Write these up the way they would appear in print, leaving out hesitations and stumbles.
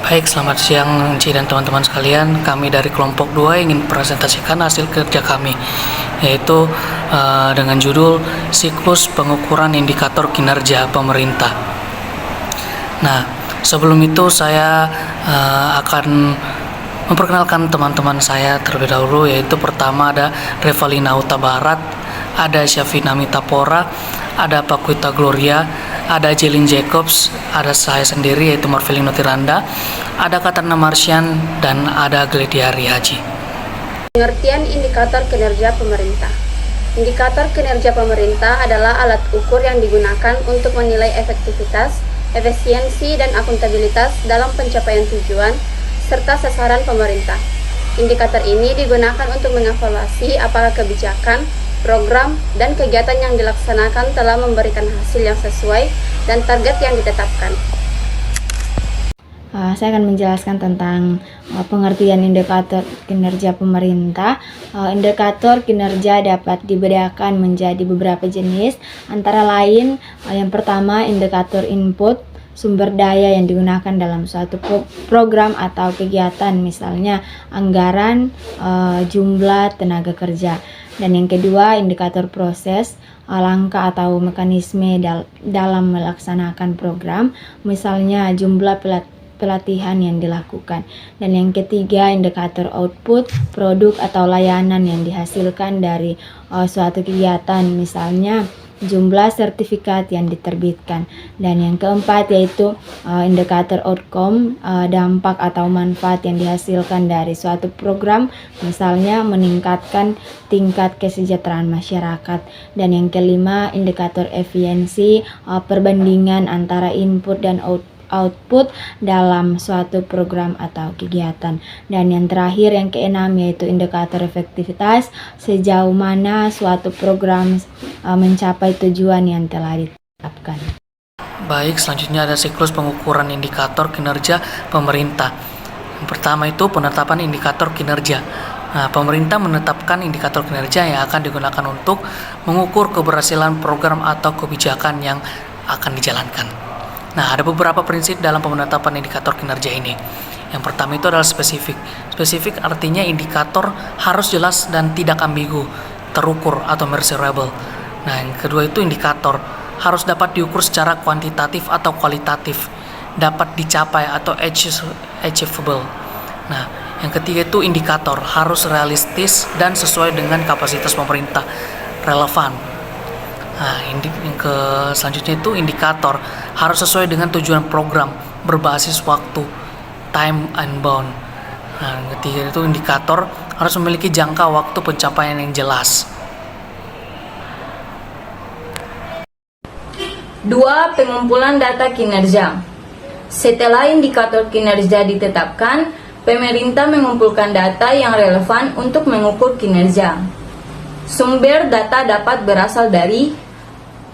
Baik, selamat siang Ci dan teman-teman sekalian. Kami dari kelompok 2 ingin presentasikan hasil kerja kami, yaitu dengan judul Siklus Pengukuran Indikator Kinerja Pemerintah. Nah, sebelum itu saya akan memperkenalkan teman-teman saya terlebih dahulu, yaitu pertama ada Revalina Huta Barat, ada Syafina Mitapora, ada Pakuita Gloria, ada Jelin Jacobs, ada saya sendiri yaitu Marvelino Tiranda, ada Katarina Marsyan, dan ada Glediari Haji. Pengertian indikator kinerja pemerintah. Indikator kinerja pemerintah adalah alat ukur yang digunakan untuk menilai efektivitas, efisiensi, dan akuntabilitas dalam pencapaian tujuan serta sasaran pemerintah. Indikator ini digunakan untuk mengevaluasi apakah kebijakan, program, dan kegiatan yang dilaksanakan telah memberikan hasil yang sesuai dan target yang ditetapkan. Saya akan menjelaskan tentang pengertian indikator kinerja pemerintah. Indikator kinerja dapat dibedakan menjadi beberapa jenis, antara lain yang pertama indikator input, sumber daya yang digunakan dalam suatu program atau kegiatan, misalnya anggaran, jumlah tenaga kerja. Dan yang kedua indikator proses, langkah atau mekanisme dalam melaksanakan program, misalnya jumlah pelatihan yang dilakukan. Dan yang ketiga indikator output, produk atau layanan yang dihasilkan dari suatu kegiatan, misalnya jumlah sertifikat yang diterbitkan. Dan yang keempat yaitu indikator outcome, dampak atau manfaat yang dihasilkan dari suatu program, misalnya meningkatkan tingkat kesejahteraan masyarakat. Dan yang kelima indikator efisiensi, perbandingan antara input dan output dalam suatu program atau kegiatan. Dan yang terakhir yang keenam yaitu indikator efektivitas, sejauh mana suatu program mencapai tujuan yang telah ditetapkan. Baik, selanjutnya ada siklus pengukuran indikator kinerja pemerintah. Yang pertama itu penetapan indikator kinerja. Nah, pemerintah menetapkan indikator kinerja yang akan digunakan untuk mengukur keberhasilan program atau kebijakan yang akan dijalankan. Nah, ada beberapa prinsip dalam penetapan indikator kinerja ini. Yang pertama itu adalah spesifik. Spesifik artinya indikator harus jelas dan tidak ambigu, terukur atau measurable. Nah, yang kedua itu indikator harus dapat diukur secara kuantitatif atau kualitatif, dapat dicapai atau achievable. Nah, yang ketiga itu indikator harus realistis dan sesuai dengan kapasitas pemerintah, relevan. Nah, selanjutnya itu indikator harus sesuai dengan tujuan program, berbasis waktu, time and bound. Nah, yang ketiga itu indikator harus memiliki jangka waktu pencapaian yang jelas. 2. Pengumpulan data kinerja. Setelah indikator kinerja ditetapkan, pemerintah mengumpulkan data yang relevan untuk mengukur kinerja. Sumber data dapat berasal dari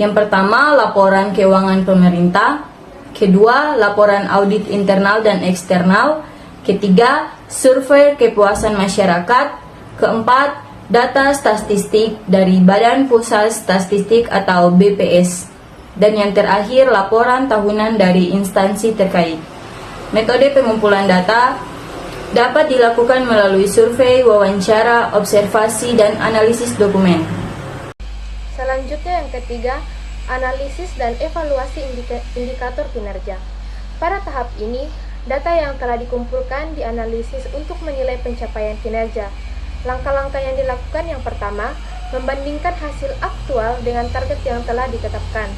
yang pertama, laporan keuangan pemerintah. Kedua, laporan audit internal dan eksternal. Ketiga, survei kepuasan masyarakat. Keempat, data statistik dari Badan Pusat Statistik atau BPS. Dan yang terakhir, laporan tahunan dari instansi terkait. Metode pengumpulan data dapat dilakukan melalui survei, wawancara, observasi, dan analisis dokumen. Selanjutnya yang ketiga, analisis dan evaluasi indikator kinerja. Pada tahap ini, data yang telah dikumpulkan dianalisis untuk menilai pencapaian kinerja. Langkah-langkah yang dilakukan yang pertama, membandingkan hasil aktual dengan target yang telah ditetapkan.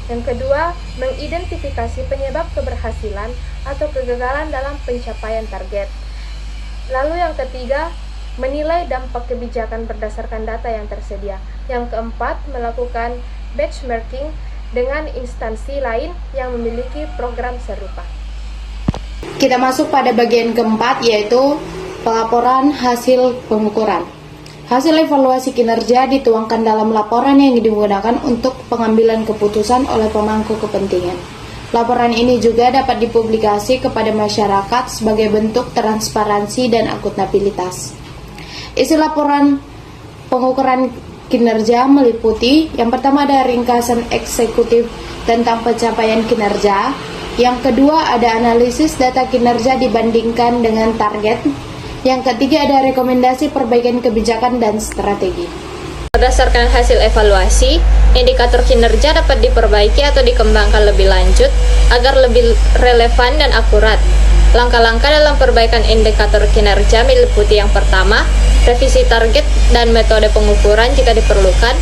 Yang kedua, mengidentifikasi penyebab keberhasilan atau kegagalan dalam pencapaian target. Lalu yang ketiga, menilai dampak kebijakan berdasarkan data yang tersedia. Yang keempat, melakukan benchmarking dengan instansi lain yang memiliki program serupa. Kita masuk pada bagian keempat, yaitu pelaporan hasil pengukuran. Hasil evaluasi kinerja dituangkan dalam laporan yang digunakan untuk pengambilan keputusan oleh pemangku kepentingan. Laporan ini juga dapat dipublikasi kepada masyarakat sebagai bentuk transparansi dan akuntabilitas. Isi laporan pengukuran kinerja meliputi yang pertama ada ringkasan eksekutif tentang pencapaian kinerja, Yang kedua, ada analisis data kinerja dibandingkan dengan target. Yang ketiga, ada rekomendasi perbaikan kebijakan dan strategi. Berdasarkan hasil evaluasi, indikator kinerja dapat diperbaiki atau dikembangkan lebih lanjut agar lebih relevan dan akurat. Langkah-langkah dalam perbaikan indikator kinerja meliputi yang pertama, revisi target dan metode pengukuran jika diperlukan.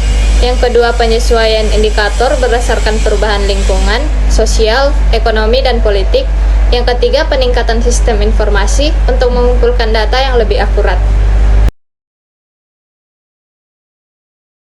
Yang kedua, penyesuaian indikator berdasarkan perubahan lingkungan, sosial, ekonomi, dan politik. Yang ketiga, peningkatan sistem informasi untuk mengumpulkan data yang lebih akurat.